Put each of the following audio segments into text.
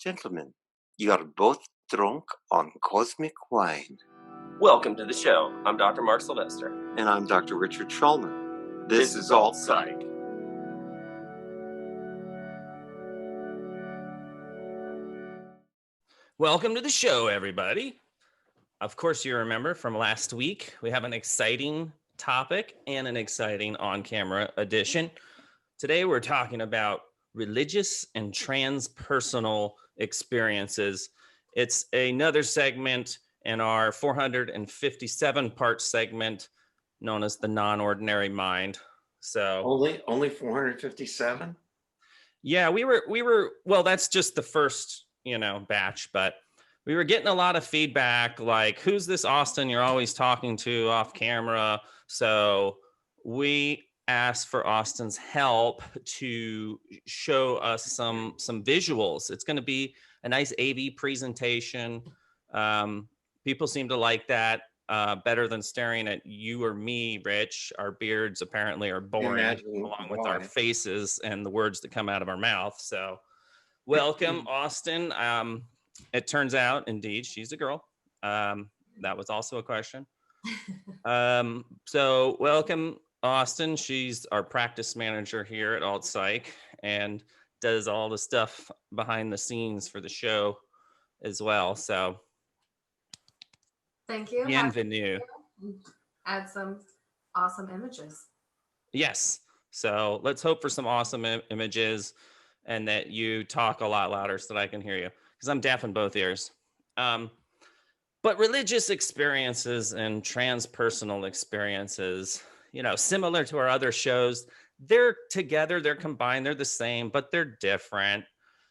Gentlemen, you are both drunk on cosmic wine. Welcome to the show. I'm Dr. Mark Sylvester. And I'm Dr. Richard Schulman. This is Alt Psych. Welcome to the show, everybody. Of course, you remember from last week, we have an exciting topic and an exciting on-camera edition. Today, we're talking about religious and transpersonal experiences. It's another segment in our 457-part segment known as the non-ordinary mind. So only 457? Yeah, we were well, that's just the first, batch, but we were getting a lot of feedback like, who's this Austin you're always talking to off camera? So we asked for Austin's help to show us some visuals. It's going to be a nice AV presentation. People seem to like that better than staring at you or me, Rich. Our beards apparently are boring, along with our faces and the words that come out of our mouth. So welcome, Austin. It turns out, indeed, she's a girl. That was also a question. So welcome, Austin. She's our practice manager here at Alt Psych and does all the stuff behind the scenes for the show as well. So thank you. Bienvenue. Add some awesome images. Yes. So let's hope for some awesome images and that you talk a lot louder so that I can hear you, because I'm deaf in both ears. But religious experiences and transpersonal experiences, similar to our other shows, they're together, they're combined, they're the same, but they're different.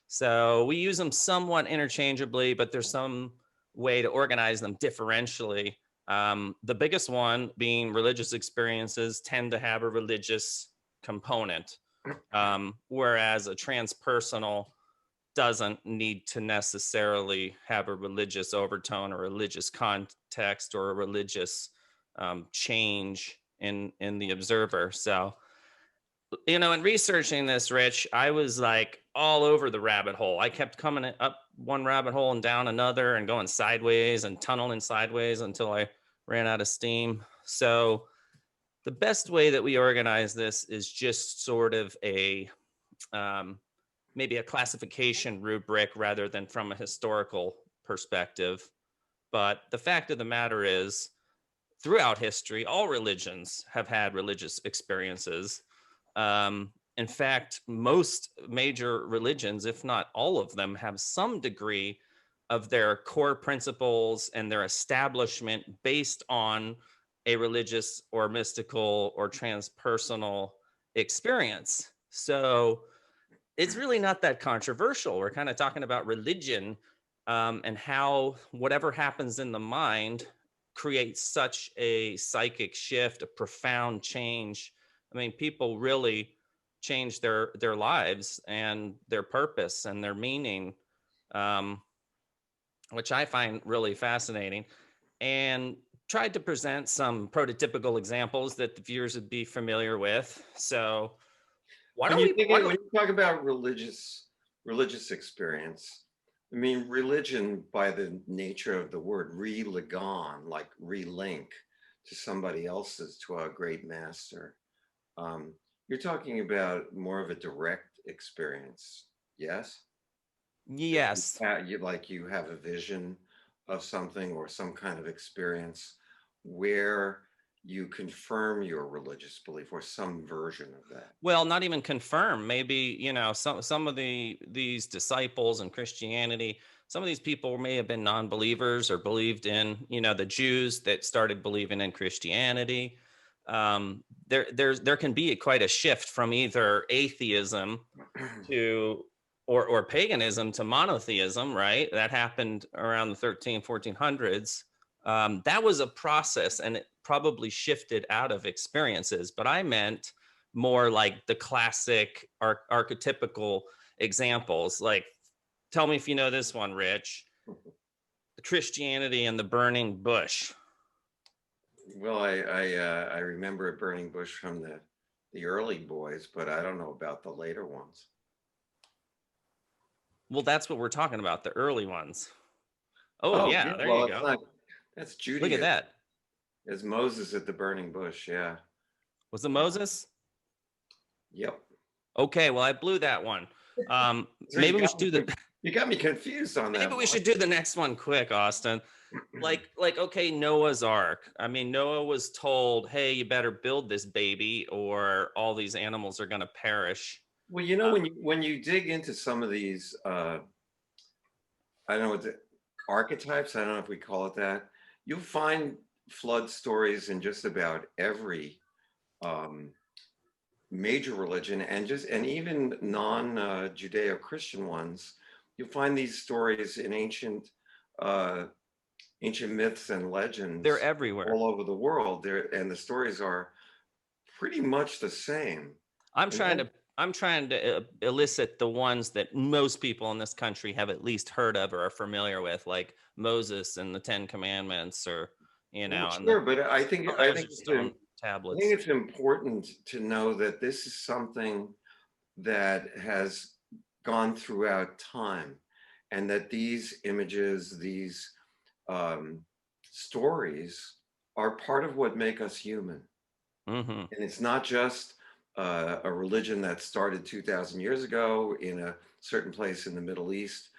So we use them somewhat interchangeably, but there's some way to organize them differentially. The biggest one being religious experiences tend to have a religious component, whereas a transpersonal doesn't need to necessarily have a religious overtone or religious context or a religious change in the observer. So, in researching this, Rich, I was like all over the rabbit hole. I kept coming up one rabbit hole and down another and going sideways and tunneling sideways until I ran out of steam. So the best way that we organize this is just sort of a maybe a classification rubric rather than from a historical perspective. But the fact of the matter is, throughout history, all religions have had religious experiences. In fact, most major religions, if not all of them, have some degree of their core principles and their establishment based on a religious or mystical or transpersonal experience. So it's really not that controversial. We're kind of talking about religion and how whatever happens in the mind creates such a psychic shift, a profound change. I mean, people really change their lives and their purpose and their meaning, which I find really fascinating, and tried to present some prototypical examples that the viewers would be familiar with. So when you talk about religious experience, I mean, religion by the nature of the word religon, like relink to somebody else's, to a great master. You're talking about more of a direct experience, yes? Yes. You have a vision of something or some kind of experience where you confirm your religious belief or some version of that. Well, not even confirm. Maybe, some of these disciples in Christianity, some of these people may have been non-believers or believed in, the Jews that started believing in Christianity. There can be quite a shift from either atheism to or paganism to monotheism, right? That happened around the 1400s. That was a process, and it probably shifted out of experiences, but I meant more like the classic archetypical examples. Like, tell me if you know this one, Rich. Christianity and the burning bush. Well, I remember a burning bush from the early boys, but I don't know about the later ones. Well, that's what we're talking about, the early ones. Oh, yeah, there well, you it's go. not, that's Look at Judaism. that. It's Moses at the burning bush. Yeah. Was it Moses? Yep. Okay, well, I blew that one. So Maybe we should do you got me confused on that. maybe we should do the next one quick, Austin. Like, okay, Noah's Ark. I mean, Noah was told, hey, you better build this baby or all these animals are gonna perish. Well, when you dig into some of these, I don't know what the archetypes, I don't know if we call it that, you'll find flood stories in just about every um, major religion, and even non-Judeo-Christian ones. You'll find these stories in uh, ancient myths and legends. They're everywhere. All over the world. And the stories are pretty much the same. I'm trying to elicit the ones that most people in this country have at least heard of or are familiar with, like Moses and the Ten Commandments, or Well, sure, but I think stone tablets. I think it's important to know that this is something that has gone throughout time, and that these images, these stories, are part of what make us human. And it's not just a religion that started 2,000 years ago in a certain place in the Middle East.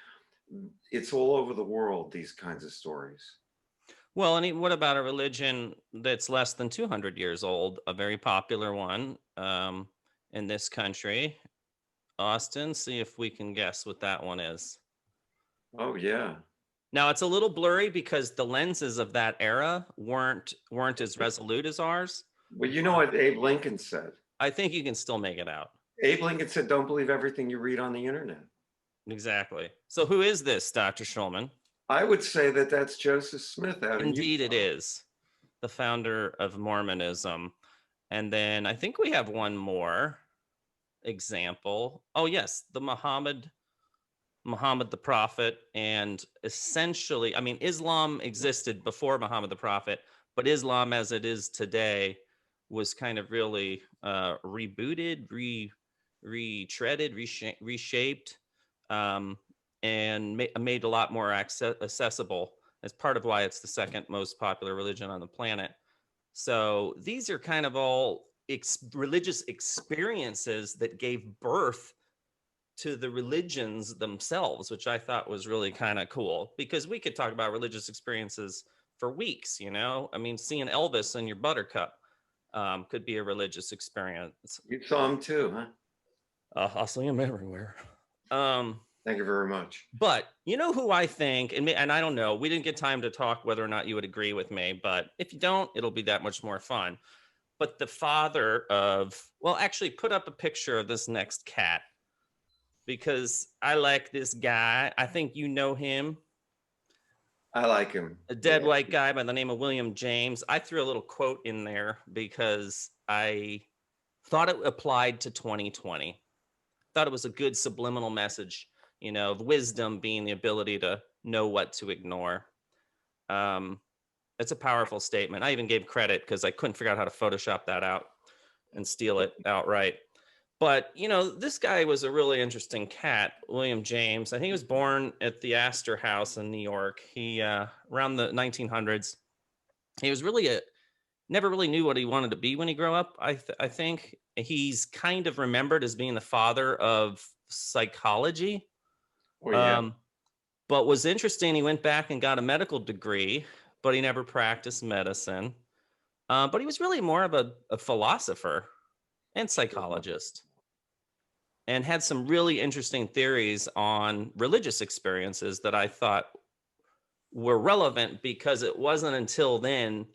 It's all over the world, these kinds of stories. Well, and what about a religion that's less than 200 years old? A very popular one in this country. Austin, see if we can guess what that one is. Oh, yeah. Now, it's a little blurry because the lenses of that era weren't as resolute as ours. Well, you know what Abe Lincoln said? I think you can still make it out. Abe Lincoln said, don't believe everything you read on the internet. Exactly. So who is this, Dr. Schulman? I would say that that's Joseph Smith out in Indeed, Utah. it is. The founder of Mormonism. And then I think we have one more example. Oh, yes, the Muhammad the Prophet. And essentially, I mean, Islam existed before Muhammad the Prophet, but Islam as it is today was kind of really rebooted, retreaded, reshaped, and made a lot more accessible. As part of why it's the second most popular religion on the planet. So these are kind of all religious experiences that gave birth to the religions themselves, which I thought was really kind of cool, because we could talk about religious experiences for weeks, you know? I mean, seeing Elvis in your buttercup could be a religious experience. You saw him too, huh? I'll see him everywhere. Thank you very much. But you know who I think, and I don't know, we didn't get time to talk whether or not you would agree with me, but if you don't, it'll be that much more fun. But the father of, well, actually put up a picture of this next cat, because I like this guy. I think you know him. I like him. A dead white guy by the name of William James. I threw a little quote in there because I thought it applied to 2020. Thought it was a good subliminal message, you know, of wisdom being the ability to know what to ignore. It's a powerful statement. I even gave credit because I couldn't figure out how to Photoshop that out and steal it outright. But, you know, this guy was a really interesting cat, William James. I think he was born at the Astor House in New York. He, around the 1900s, he was really never really knew what he wanted to be when he grew up. I think he's kind of remembered as being the father of psychology. Oh, yeah. But was interesting, he went back and got a medical degree, but he never practiced medicine. But he was really more of a philosopher and psychologist, and had some really interesting theories on religious experiences that I thought were relevant, because it wasn't until then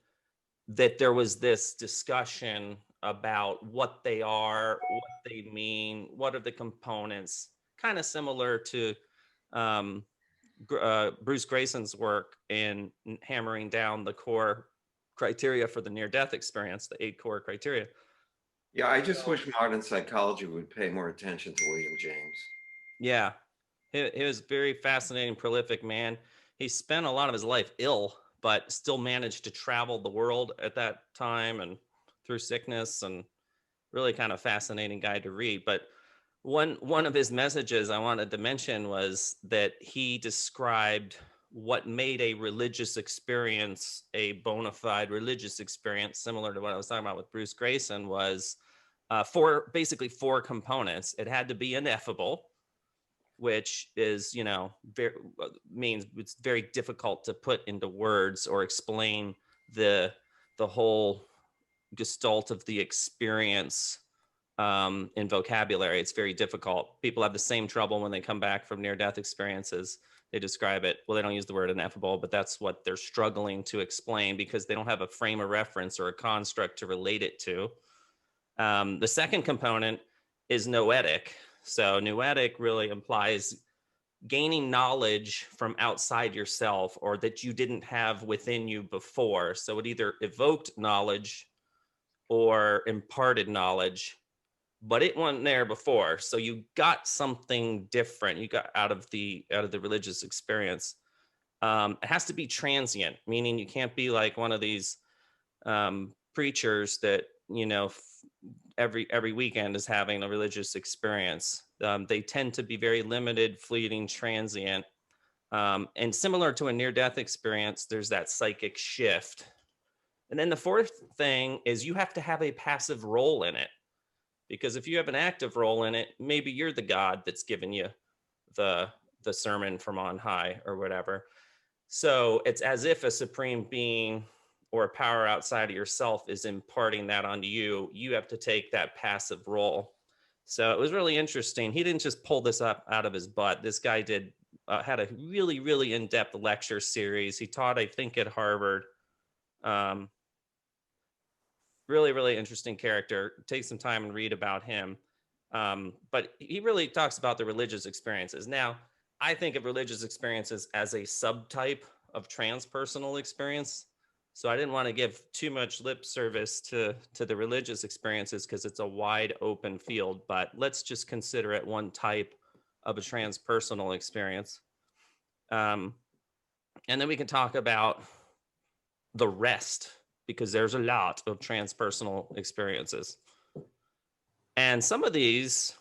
that there was this discussion about what they are, what they mean, what are the components, kind of similar to Bruce Grayson's work in hammering down the core criteria for the near-death experience, the 8 core criteria. Yeah, I just wish modern psychology would pay more attention to William James. Yeah, he was a very fascinating, prolific man. He spent a lot of his life ill, but still managed to travel the world at that time and through sickness, and really kind of fascinating guy to read. But one of his messages I wanted to mention was that he described what made a religious experience a bona fide religious experience, similar to what I was talking about with Bruce Grayson, was basically four components. It had to be ineffable, which is, means it's very difficult to put into words or explain the whole gestalt of the experience in vocabulary. It's very difficult. People have the same trouble when they come back from near-death experiences. They describe it, well, they don't use the word ineffable, but that's what they're struggling to explain because they don't have a frame of reference or a construct to relate it to. The second component is noetic. So noetic really implies gaining knowledge from outside yourself or that you didn't have within you before. So it either evoked knowledge or imparted knowledge, but it wasn't there before. So you got something different. You got out of the religious experience. It has to be transient, meaning you can't be like one of these preachers that, every weekend is having a religious experience. They tend to be very limited, fleeting, transient. And similar to a near-death experience, there's that psychic shift. And then the fourth thing is you have to have a passive role in it. Because if you have an active role in it, maybe you're the God that's given you the sermon from on high or whatever. So it's as if a supreme being or a power outside of yourself is imparting that onto you. You have to take that passive role. So it was really interesting. He didn't just pull this up out of his butt. This guy had a really, really in-depth lecture series. He taught, I think, at Harvard. Really, really interesting character. Take some time and read about him. But he really talks about the religious experiences. Now, I think of religious experiences as a subtype of transpersonal experience. So I didn't want to give too much lip service to the religious experiences because it's a wide open field, but let's just consider it one type of a transpersonal experience. And then we can talk about the rest, because there's a lot of transpersonal experiences. And some of these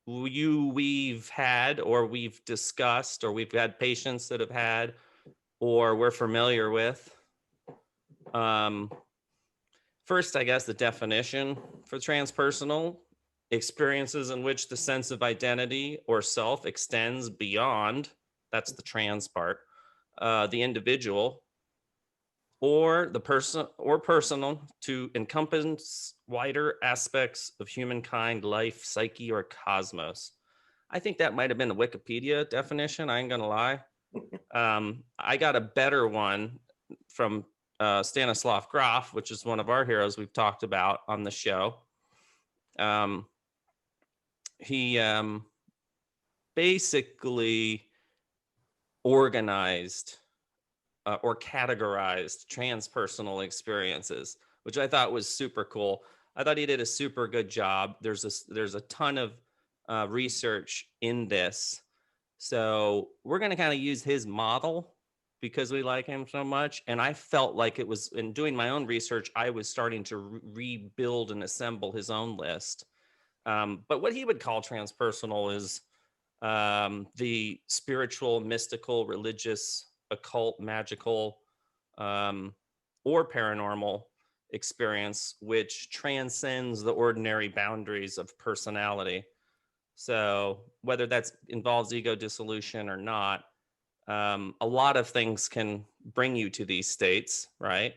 we've had, or we've discussed, or we've had patients that have had, or we're familiar with. First, I guess the definition for transpersonal: experiences in which the sense of identity or self extends beyond, that's the trans part, the individual, or the person or personal, to encompass wider aspects of humankind, life, psyche, or cosmos. I think that might have been a Wikipedia definition. I ain't gonna lie. I got a better one from Stanislav Grof, which is one of our heroes we've talked about on the show. He basically organized or categorized transpersonal experiences, which I thought was super cool. I thought he did a super good job. There's a ton of research in this. So we're going to kind of use his model because we like him so much. And I felt like it was, in doing my own research, I was starting to rebuild and assemble his own list. But what he would call transpersonal is the spiritual, mystical, religious, occult, magical, or paranormal experience, which transcends the ordinary boundaries of personality. So whether that involves ego dissolution or not, a lot of things can bring you to these states, right?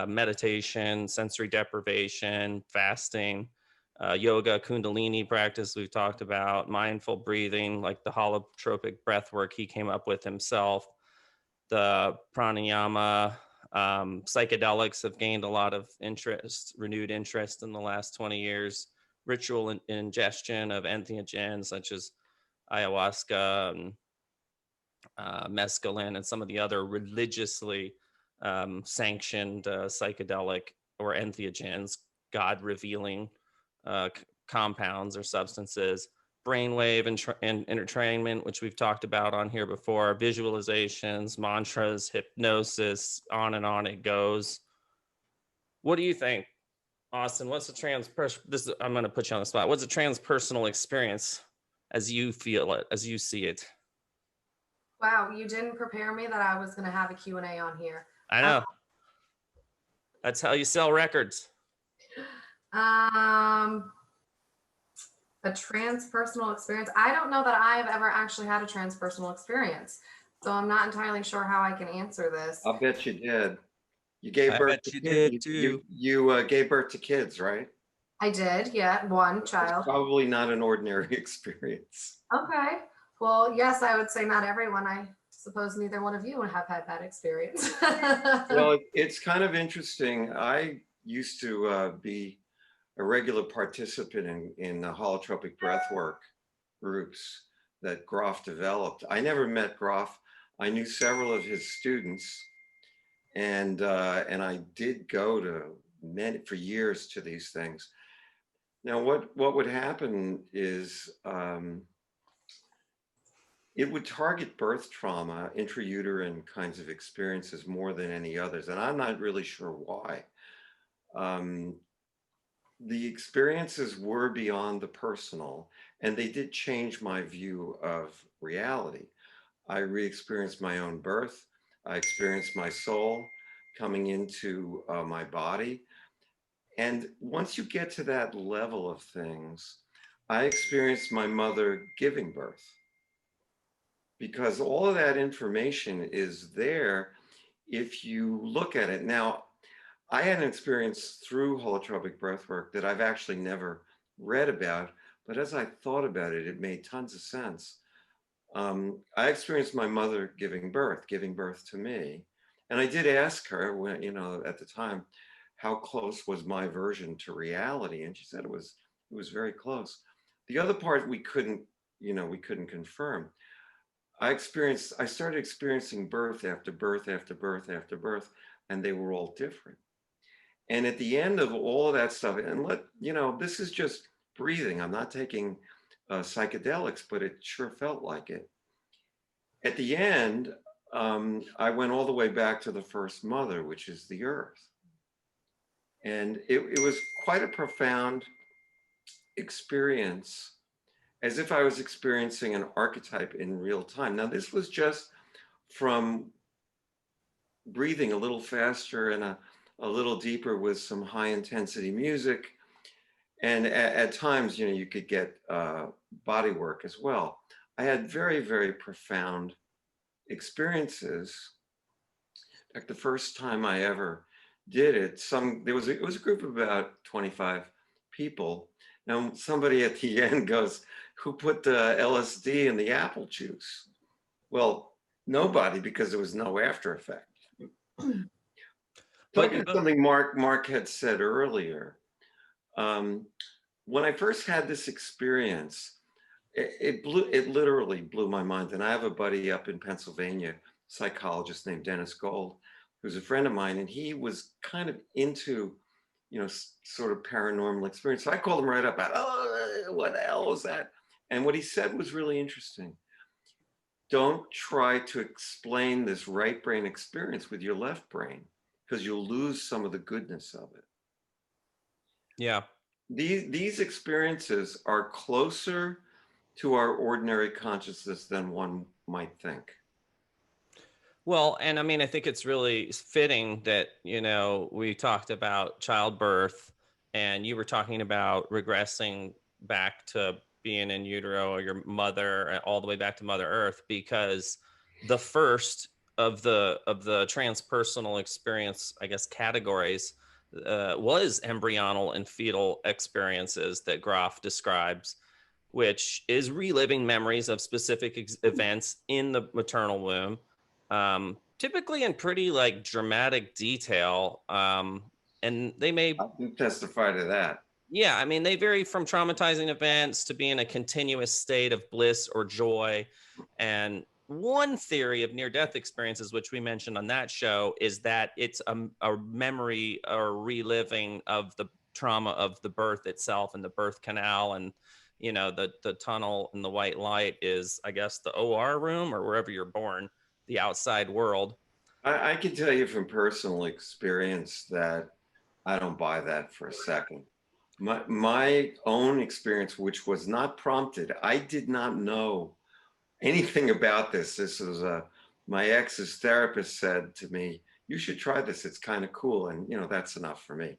Meditation, sensory deprivation, fasting, yoga, kundalini practice we've talked about, mindful breathing, like the holotropic breath work he came up with himself, the pranayama, psychedelics have gained a lot of interest, renewed interest in the last 20 years, ritual ingestion of entheogens such as ayahuasca and mescaline and some of the other religiously sanctioned psychedelic or entheogens, God revealing compounds or substances, brainwave and entrainment, which we've talked about on here before, visualizations, mantras, hypnosis, on and on it goes. What do you think Austin, what's a I'm going to put you on the spot. What's a transpersonal experience as you feel it, as you see it? Wow, you didn't prepare me that I was going to have a Q&A on here. I know. That's how you sell records. A transpersonal experience. I don't know that I have ever actually had a transpersonal experience, so I'm not entirely sure how I can answer this. I'll bet you did. You gave birth to kids. You gave birth to kids, right? I did, yeah, one child. It's probably not an ordinary experience. Okay. Well, yes, I would say not everyone. I suppose neither one of you would have had that experience. Well, it's kind of interesting. I used to be a regular participant in the holotropic breathwork groups that Grof developed. I never met Grof. I knew several of his students, and I did go to many for years to these things. Now, what would happen is it would target birth trauma, intrauterine kinds of experiences more than any others, and I'm not really sure why. The experiences were beyond the personal, and they did change my view of reality. I re-experienced my own birth. I experienced my soul coming into my body. And once you get to that level of things, I experienced my mother giving birth, because all of that information is there if you look at it. Now, I had an experience through holotropic breathwork that I've actually never read about, but as I thought about it, it made tons of sense. I experienced my mother giving birth to me. And I did ask her when, at the time, how close was my version to reality? And she said it was very close. The other part we couldn't confirm. I started experiencing birth after birth after birth after birth, and they were all different. And at the end of all of that stuff, and this is just breathing. I'm not taking psychedelics, but it sure felt like it. At the end, I went all the way back to the first mother, which is the earth. And it was quite a profound experience, as if I was experiencing an archetype in real time. Now, this was just from breathing a little faster and a little deeper with some high intensity music. And at times, you could get body work as well. I had very, very profound experiences. In fact, the first time I ever did it, it was a group of about 25 people. Now, somebody at the end goes, "Who put the LSD in the apple juice?" Well, nobody, because there was no after effect. Talking about something Mark had said earlier, when I first had this experience, it literally blew my mind. And I have a buddy up in Pennsylvania, psychologist named Dennis Gold, who's a friend of mine, and he was kind of into, sort of paranormal experience. So I called him right up, what the hell was that? And what he said was really interesting. Don't try to explain this right brain experience with your left brain, because you'll lose some of the goodness of it. Yeah. These experiences are closer to our ordinary consciousness than one might think. Well, and I mean, I think it's really fitting that, we talked about childbirth and you were talking about regressing back to being in utero or your mother, all the way back to Mother Earth, because the first of the transpersonal experience, I guess, categories was embryonal and fetal experiences that Grof describes, which is reliving memories of specific events in the maternal womb, typically in pretty dramatic detail. And they may testify to that. Yeah, I mean, they vary from traumatizing events to being a continuous state of bliss or joy. And one theory of near-death experiences, which we mentioned on that show, is that it's a memory or reliving of the trauma of the birth itself and the birth canal. And, the tunnel and the white light is, I guess, the OR room or wherever you're born, the outside world. I can tell you from personal experience that I don't buy that for a second. My own experience, which was not prompted, I did not know anything about this. This was my ex's therapist said to me, "You should try this. It's kind of cool," and that's enough for me.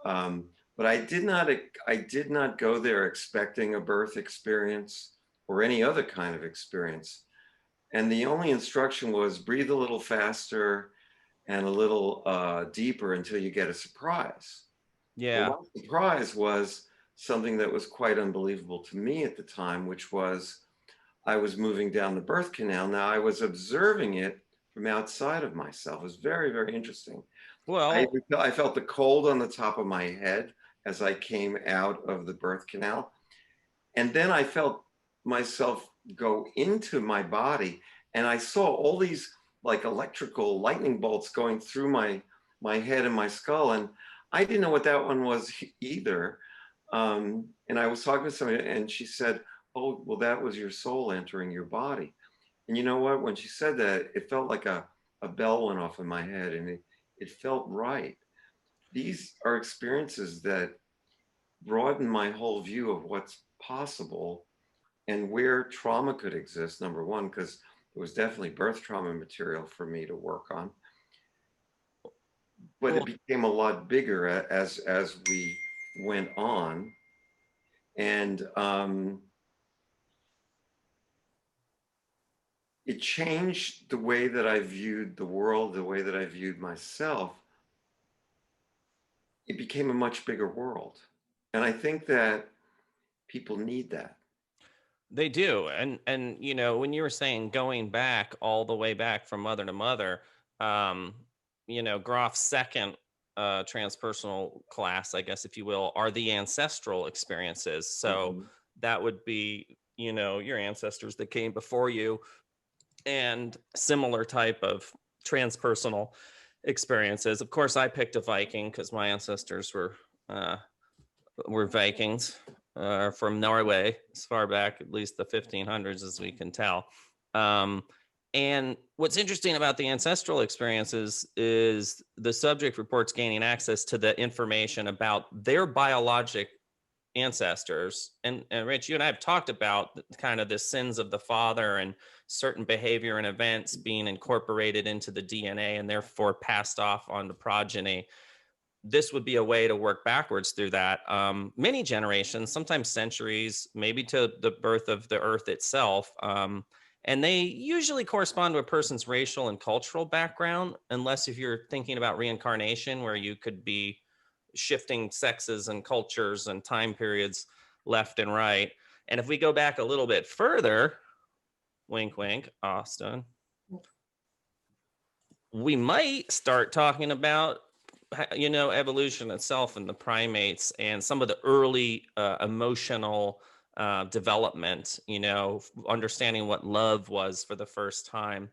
But I did not go there expecting a birth experience or any other kind of experience. And the only instruction was breathe a little faster and a little deeper until you get a surprise. Yeah. Well, my surprise was something that was quite unbelievable to me at the time, which was I was moving down the birth canal. Now I was observing it from outside of myself. It was very, very interesting. Well, I felt the cold on the top of my head as I came out of the birth canal. And then I felt myself go into my body, and I saw all these like electrical lightning bolts going through my head and my skull. And I didn't know what that one was either. And I was talking to somebody, and she said, "Oh, well, that was your soul entering your body." And you know what? When she said that, it felt like a bell went off in my head, and it felt right. These are experiences that broaden my whole view of what's possible and where trauma could exist, number one, because it was definitely birth trauma material for me to work on. But it became a lot bigger as we went on. And it changed the way that I viewed the world, the way that I viewed myself. It became a much bigger world. And I think that people need that. they do. And when you were saying going back all the way back from mother to mother, Grof's second transpersonal class, I guess, if you will, are the ancestral experiences. So that would be, your ancestors that came before you, and similar type of transpersonal experiences. Of course, I picked a Viking because my ancestors were Vikings from Norway, as far back at least the 1500s, as we can tell. And what's interesting about the ancestral experiences is the subject reports gaining access to the information about their biologic ancestors. And Rich, you and I have talked about kind of the sins of the father and certain behavior and events being incorporated into the DNA and therefore passed off on the progeny. This would be a way to work backwards through that. Many generations, sometimes centuries, maybe to the birth of the earth itself. And they usually correspond to a person's racial and cultural background, unless if you're thinking about reincarnation, where you could be shifting sexes and cultures and time periods left and right. And if we go back a little bit further, wink, wink, Austin, we might start talking about evolution itself and the primates and some of the early emotional development, understanding what love was for the first time.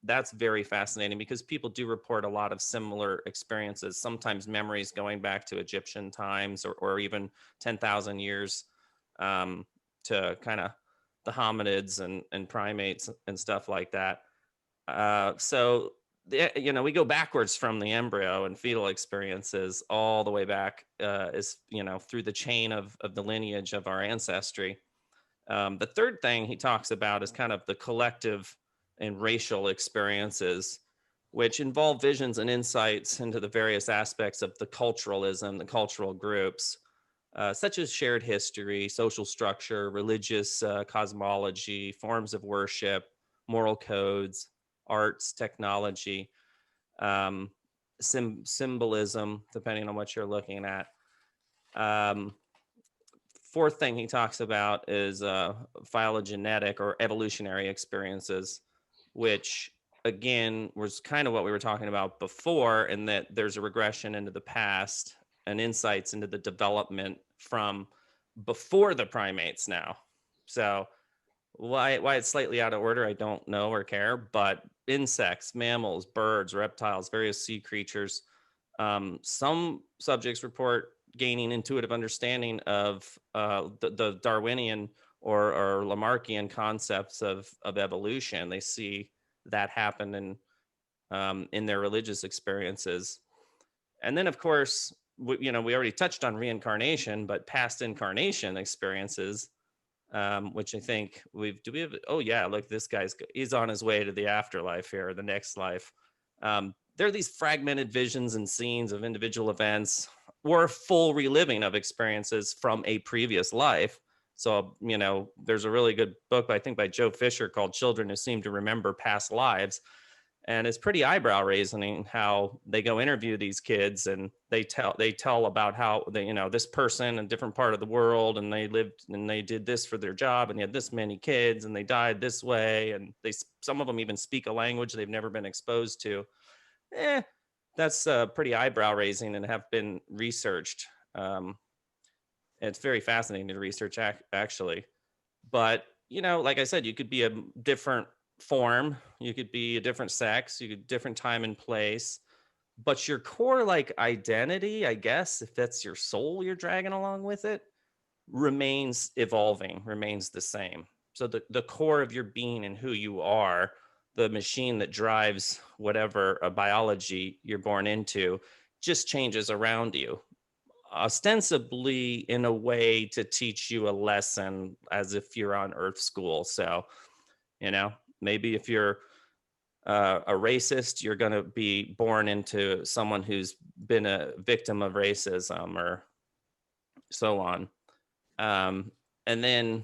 That's very fascinating because people do report a lot of similar experiences, sometimes memories going back to Egyptian times or even 10,000 years to kind of the hominids and primates and stuff like that. So we go backwards from the embryo and fetal experiences all the way back through the chain of the lineage of our ancestry. The third thing he talks about is kind of the collective and racial experiences, which involve visions and insights into the various aspects of the culturalism, the cultural groups, such as shared history, social structure, religious cosmology, forms of worship, moral codes, arts, technology, symbolism, depending on what you're looking at. Fourth thing he talks about is phylogenetic or evolutionary experiences, which again was kind of what we were talking about before, in that there's a regression into the past and insights into the development from before the primates now. So why it's slightly out of order, I don't know or care, but insects, mammals, birds, reptiles, various sea creatures, some subjects report gaining intuitive understanding of the Darwinian or Lamarckian concepts of evolution. They see that happen in their religious experiences. And then, of course, we already touched on reincarnation, but past incarnation experiences, which I think oh yeah, look, he's on his way to the afterlife here, the next life. There are these fragmented visions and scenes of individual events or full reliving of experiences from a previous life. So, there's a really good book, I think by Joe Fisher, called Children Who Seem to Remember Past Lives. And it's pretty eyebrow raising how they go interview these kids, and they tell about how this person in a different part of the world, and they lived and they did this for their job, and they had this many kids, and they died this way, and some of them even speak a language they've never been exposed to. That's pretty eyebrow raising and have been researched. It's very fascinating to research actually, but like I said, you could be a different form, you could be a different sex, you could different time and place, but your core identity, I guess, if that's your soul you're dragging along with it, remains evolving, remains the same. So the core of your being and who you are, the machine that drives whatever biology you're born into, just changes around you, ostensibly in a way to teach you a lesson, as if you're on Earth school. So maybe if you're a racist, you're going to be born into someone who's been a victim of racism or so on. And then,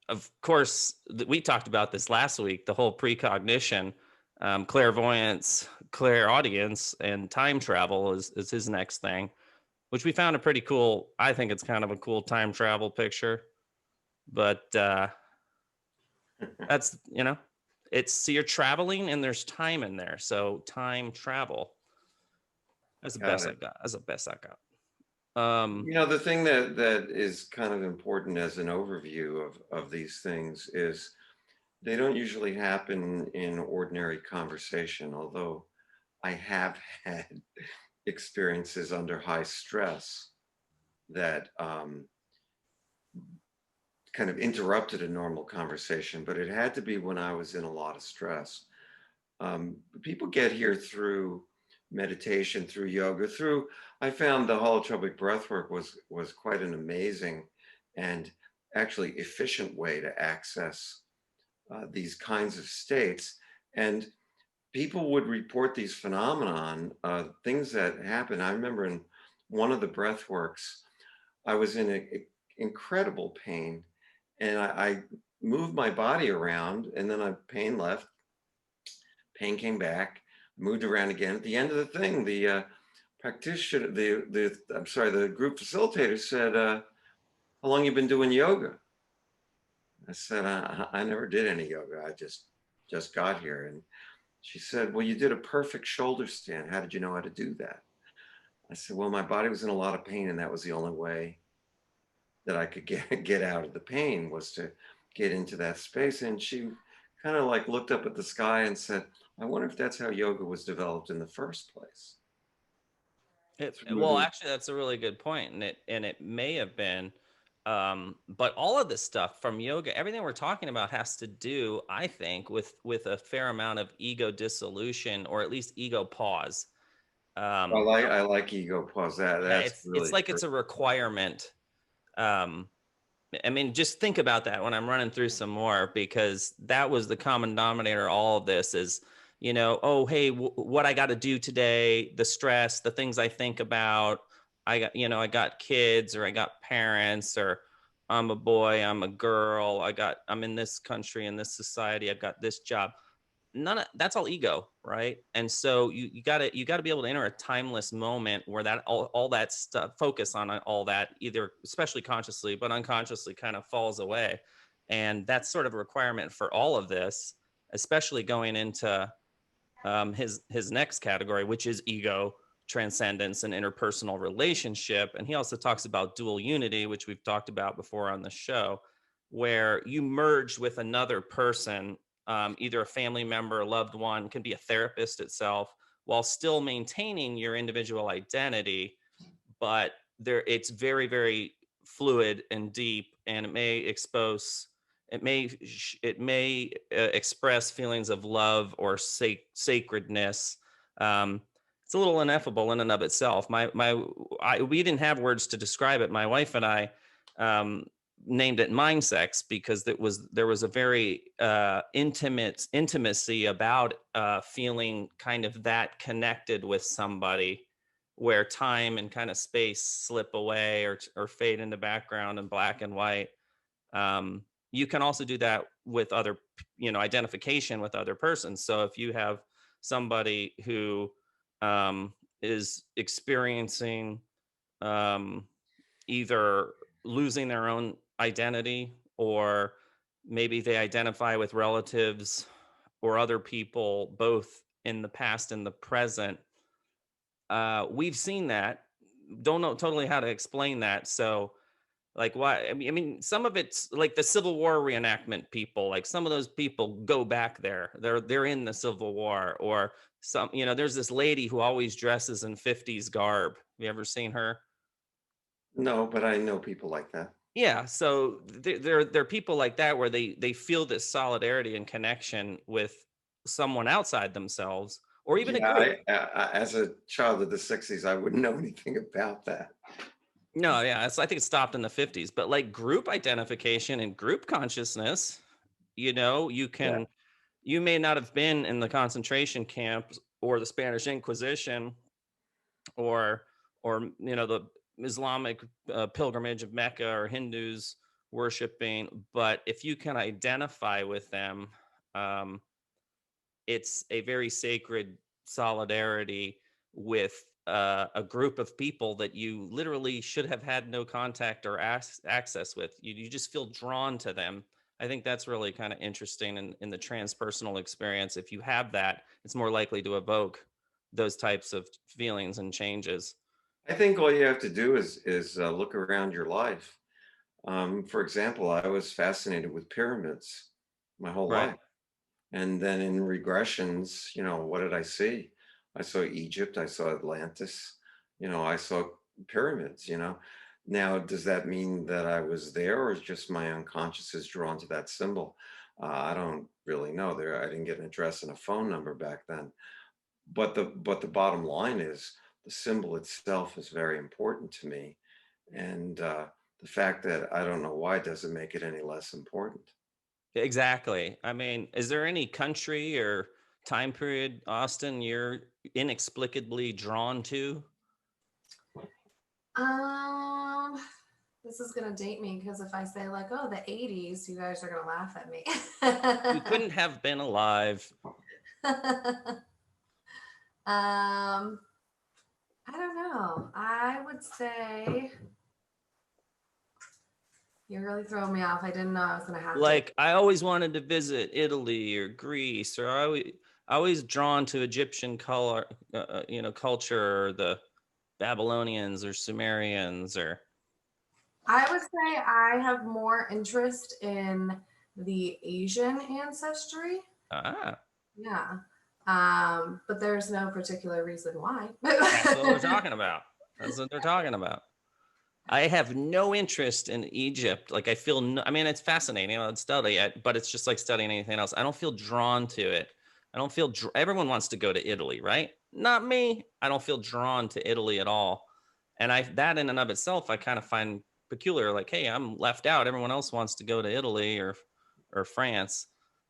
of course, we talked about this last week, the whole precognition, clairvoyance, clairaudience, and time travel is his next thing, which we found a pretty cool, I think it's kind of a cool time travel picture. But that's, so you're traveling and there's time in there. So time travel. That's the best I got. That's the best I got. The thing that is kind of important as an overview of these things is they don't usually happen in ordinary conversation, although I have had experiences under high stress that kind of interrupted a normal conversation, but it had to be when I was in a lot of stress. People get here through meditation, through yoga, I found the holotropic breathwork was quite an amazing and actually efficient way to access these kinds of states. And people would report these phenomenon, things that happen. I remember in one of the breathworks, I was in incredible pain, and I moved my body around, and then pain left, pain came back, moved around again. At the end of the thing, the practitioner, the group facilitator said, "How long you been doing yoga?" I said, "I never did any yoga. I just got here." And she said, "Well, you did a perfect shoulder stand. How did you know how to do that?" I said, "Well, my body was in a lot of pain, and that was the only way that I could get out of the pain, was to get into that space." And she kind of looked up at the sky and said, "I wonder if that's how yoga was developed in the first place." Well, actually, that's a really good point, and it may have been, but all of this stuff from yoga, everything we're talking about, has to do, I think, with a fair amount of ego dissolution, or at least ego pause. I like ego pause. That's really it's like true. It's a requirement. I mean, just think about that when I'm running through some more, because that was the common denominator. All of this is, oh, hey, what I got to do today, the stress, the things I think about. I got kids, or I got parents, or I'm a boy, I'm a girl, I'm in this country, in this society, I've got this job. None of that's all ego, right? And so you gotta be able to enter a timeless moment where that all that stuff, focus on all that, either especially consciously but unconsciously, kind of falls away. And that's sort of a requirement for all of this, especially going into his next category, which is ego transcendence and interpersonal relationship. And he also talks about dual unity, which we've talked about before on the show, where you merge with another person, either a family member, a loved one, can be a therapist itself, while still maintaining your individual identity. But it's very, very fluid and deep, and it may express feelings of love or sacredness. It's it's a little ineffable in and of itself. We didn't have words to describe it. My wife and I named it mind sex because there was a very intimacy about feeling kind of that connected with somebody, where time and kind of space slip away or fade into background and black and white. You can also do that with other, identification with other persons. So if you have somebody who is experiencing either losing their own identity, or maybe they identify with relatives or other people, both in the past and the present. We've seen that. Don't know totally how to explain that. So, like, why? I mean, some of it's like the Civil War reenactment people. Like, some of those people go back there. They're in the Civil War, or some. There's this lady who always dresses in '50s garb. Have you ever seen her? No, but I know people like that. Yeah, so they're people like that where they feel this solidarity and connection with someone outside themselves, or even a group. As a child of the '60s, I wouldn't know anything about that. No, yeah, I think it stopped in the '50s, but like group identification and group consciousness, you may not have been in the concentration camps or the Spanish Inquisition, or the Islamic pilgrimage of Mecca, or Hindus worshiping, but if you can identify with them, it's a very sacred solidarity with a group of people that you literally should have had no contact or access with. You just feel drawn to them. I think that's really kind of interesting in the transpersonal experience. If you have that, it's more likely to evoke those types of feelings and changes. I think all you have to do is look around your life. For example, I was fascinated with pyramids my whole Right. life. And then in regressions, what did I see? I saw Egypt, I saw Atlantis, I saw pyramids, Now, does that mean that I was there, or is just my unconscious is drawn to that symbol? I don't really know. I didn't get an address and a phone number back then. But the bottom line is the symbol itself is very important to me. And the fact that I don't know why doesn't make it any less important. Exactly. I mean, is there any country or time period, Austin, you're inexplicably drawn to? This is gonna date me, because if I say like, oh, the '80s, you guys are gonna laugh at me. You couldn't have been alive. I don't know. I would say you're really throwing me off. I didn't know I was gonna have Like, I always wanted to visit Italy or Greece, or I always drawn to Egyptian culture, or the Babylonians or Sumerians, or. I would say I have more interest in the Asian ancestry. Yeah. But there's no particular reason why. That's what we're talking about. That's what they're talking about. I have no interest in Egypt. Like, I feel, it's fascinating. I'd study it, but it's just like studying anything else. I don't feel drawn to it. I don't feel, everyone wants to go to Italy, right? Not me. I don't feel drawn to Italy at all. And that in and of itself, I kind of find peculiar. Like, hey, I'm left out. Everyone else wants to go to Italy or France.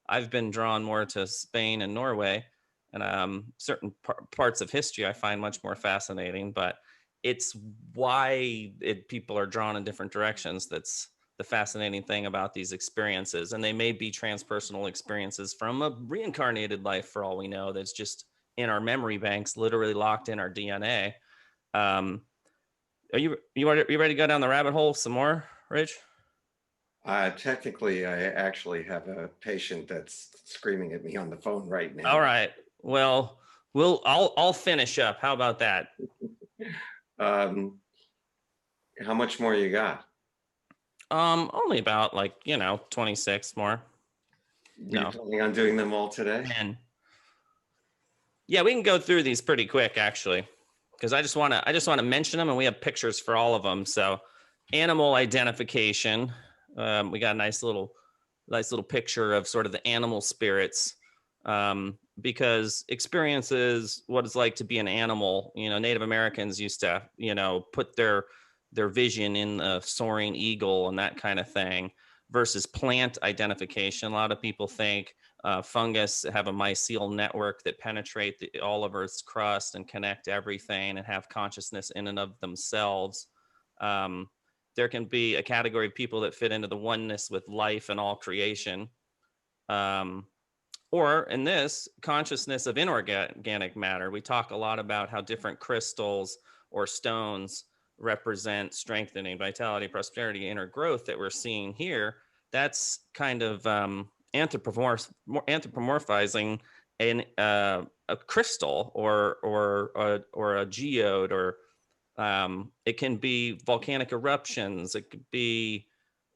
I've been drawn more to Spain and Norway, and certain parts of history I find much more fascinating, but it's why people are drawn in different directions. That's the fascinating thing about these experiences. And they may be transpersonal experiences from a reincarnated life, for all we know, that's just in our memory banks, literally locked in our DNA. Are you ready to go down the rabbit hole some more, Rich? Technically, I actually have a patient that's screaming at me on the phone right now. All right. Well, I'll finish up. How about that? How much more you got? Only about 26 more. You planning on doing them all today? 10. Yeah, we can go through these pretty quick, actually, because I just want to mention them, and we have pictures for all of them. So, animal identification. We got a nice little picture of sort of the animal spirits because experience is what it's like to be an animal. Native Americans used to, put their vision in the soaring eagle and that kind of thing, versus plant identification. A lot of people think fungus have a mycelial network that penetrate all of Earth's crust and connect everything and have consciousness in and of themselves. There can be a category of people that fit into the oneness with life and all creation. Or in this, consciousness of inorganic matter. We talk a lot about how different crystals or stones represent strengthening, vitality, prosperity, inner growth that we're seeing here. That's kind of anthropomorphizing a crystal or a geode, or it can be volcanic eruptions. It could be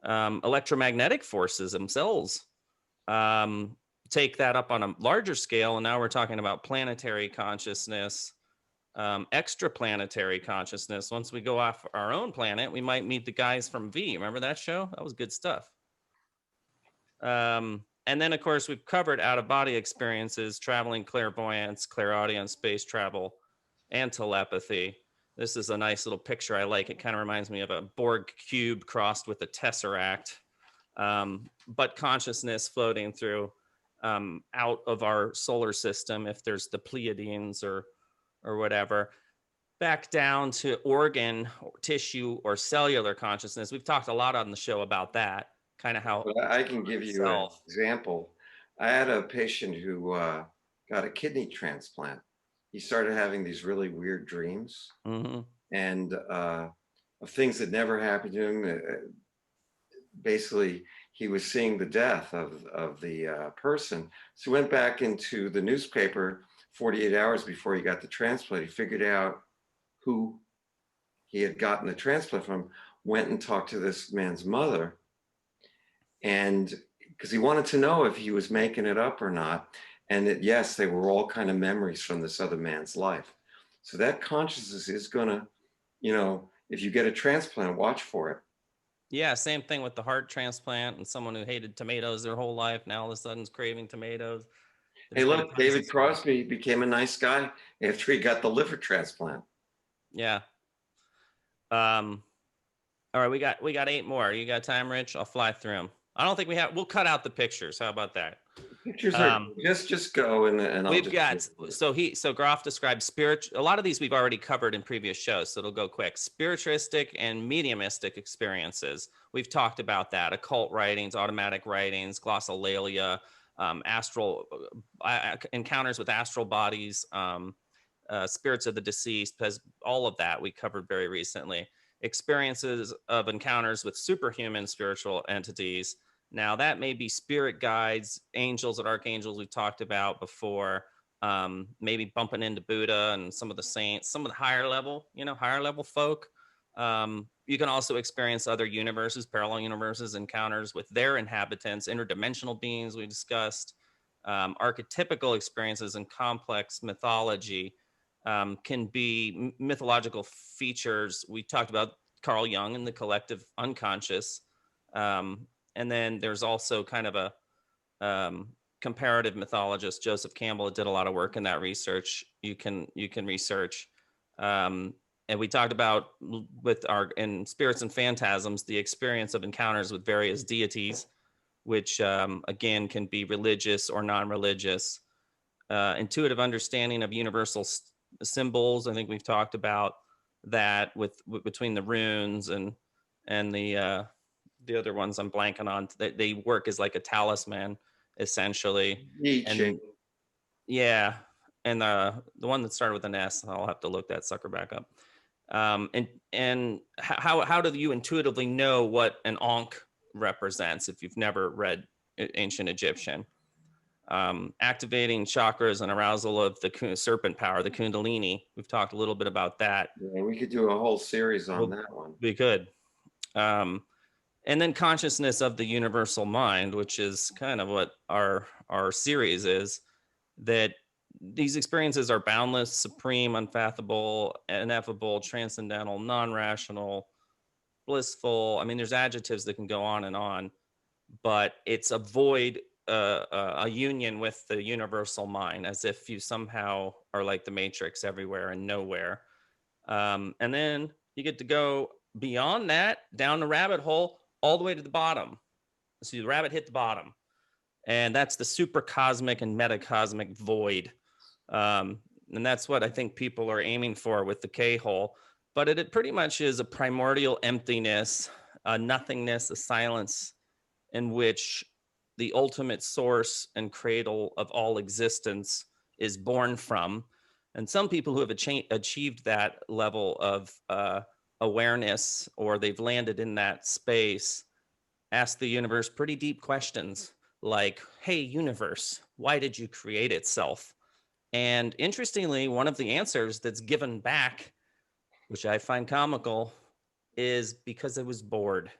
electromagnetic forces themselves. Take that up on a larger scale, and now we're talking about planetary consciousness, extraplanetary consciousness. Once we go off our own planet, we might meet the guys from V. Remember that show? That was good stuff. And then, of course, we've covered out-of-body experiences, traveling, clairvoyance, clairaudience, space travel, and telepathy. This is a nice little picture I like. It kind of reminds me of a Borg cube crossed with a tesseract, but consciousness floating through out of our solar system, if there's the Pleiadians or whatever, back down to organ, tissue, or cellular consciousness. We've talked a lot on the show about that, kind of how. Well, I can give you an example. I had a patient who got a kidney transplant. He started having these really weird dreams, and of things that never happened to him. Basically, he was seeing the death of the person. So he went back into the newspaper 48 hours before he got the transplant. He figured out who he had gotten the transplant from, went and talked to this man's mother, and because he wanted to know if he was making it up or not. And that, yes, they were all kind of memories from this other man's life. So that consciousness is gonna, if you get a transplant, watch for it. Yeah, same thing with the heart transplant, and someone who hated tomatoes their whole life now all of a sudden is craving tomatoes. Hey, look, David Crosby became a nice guy after he got the liver transplant. Yeah. All right, we got 8 more. You got time, Rich? I'll fly through them. I don't think we have. We'll cut out the pictures. How about that? Pictures are just go and we've got. So Grof describes a lot of these we've already covered in previous shows, so it'll go quick. Spiritualistic and mediumistic experiences. We've talked about that. Occult writings, automatic writings, glossolalia, astral encounters with astral bodies, spirits of the deceased. Because all of that we covered very recently. Experiences of encounters with superhuman spiritual entities. Now that may be spirit guides, angels and archangels we've talked about before, maybe bumping into Buddha and some of the saints, some of the higher level folk. You can also experience other universes, parallel universes, encounters with their inhabitants, interdimensional beings we discussed, archetypical experiences and complex mythology. Can be mythological features. We talked about Carl Jung and the collective unconscious. And then there's also kind of a comparative mythologist, Joseph Campbell, that did a lot of work in that research. You can research. And we talked about in Spirits and Phantasms, the experience of encounters with various deities, which again can be religious or non-religious. Intuitive understanding of universal symbols. I think we've talked about that between the runes and the other ones I'm blanking on. They work as like a talisman, essentially. And yeah, and the one that started with an S, I'll have to look that sucker back up. And how do you intuitively know what an Ankh represents if you've never read ancient Egyptian? Activating chakras and arousal of the serpent power, the Kundalini. We've talked a little bit about that. Yeah, we could do a whole series on that one. We could. And then consciousness of the universal mind, which is kind of what our series is, that these experiences are boundless, supreme, unfathomable, ineffable, transcendental, non-rational, blissful. I mean, there's adjectives that can go on, but it's a void a union with the universal mind, as if you somehow are like the Matrix, everywhere and nowhere. And then you get to go beyond that, down the rabbit hole, all the way to the bottom. So the rabbit hit the bottom, and that's the super cosmic and metacosmic void. And that's what I think people are aiming for with the K-hole. But it pretty much is a primordial emptiness, a nothingness, a silence in which the ultimate source and cradle of all existence is born from. And some people who have achieved that level of awareness, or they've landed in that space, ask the universe pretty deep questions like, hey, universe, why did you create itself? And interestingly, one of the answers that's given back, which I find comical, is because I was bored.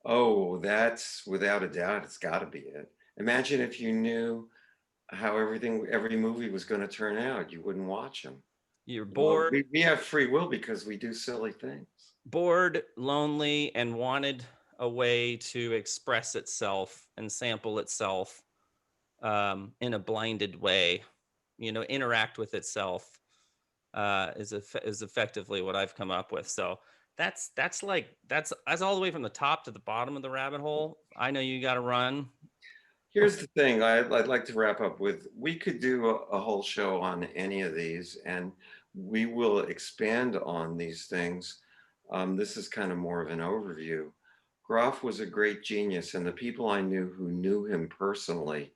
Oh, that's without a doubt, it's got to be it. Imagine if you knew how every movie was going to turn out, you wouldn't watch them. You're bored. Well, we have free will because we do silly things. Bored, lonely, and wanted a way to express itself and sample itself in a blinded way, interact with itself is effectively what I've come up with. So that's all the way from the top to the bottom of the rabbit hole. I know you got to run. Here's the thing I'd like to wrap up with. We could do a whole show on any of these, and we will expand on these things. This is kind of more of an overview. Grof was a great genius, and the people I knew who knew him personally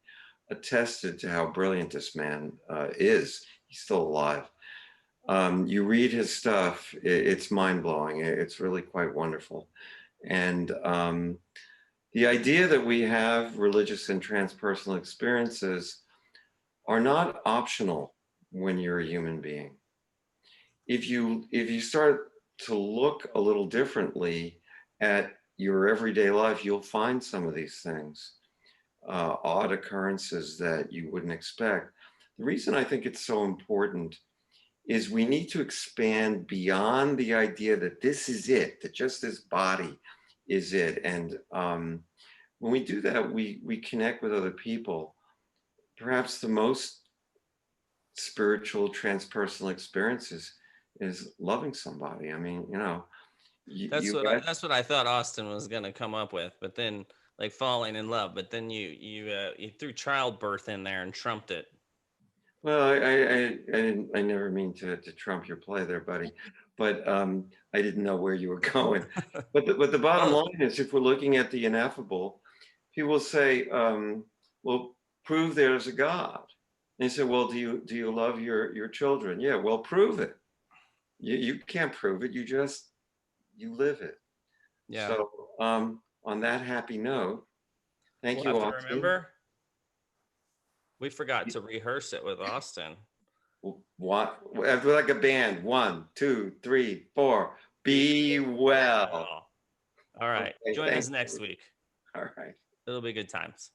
attested to how brilliant this man is. He's still alive. You read his stuff, it's mind-blowing. It's really quite wonderful. And the idea that we have religious and transpersonal experiences are not optional when you're a human being. If you start to look a little differently at your everyday life, you'll find some of these things, odd occurrences that you wouldn't expect. The reason I think it's so important is we need to expand beyond the idea that this is it, that just this body is it. And when we do that, we connect with other people. Perhaps the most spiritual transpersonal experiences is loving somebody. I mean, that's what I thought Austin was going to come up with, but then like falling in love, but then you threw childbirth in there and trumped it. Well, I never mean to trump your play there, buddy, but I didn't know where you were going. But the bottom line is, if we're looking at the ineffable, people say, well, prove there's a God. And they say, well, do you love your children? Yeah, well, prove it. You can't prove it. You live it. Yeah. So on that happy note, thank you, Austin. Remember, we forgot to rehearse it with Austin. What? Like a band. 1, 2, 3, 4. Be well. All right. Okay, join us next week. All right. It'll be good times.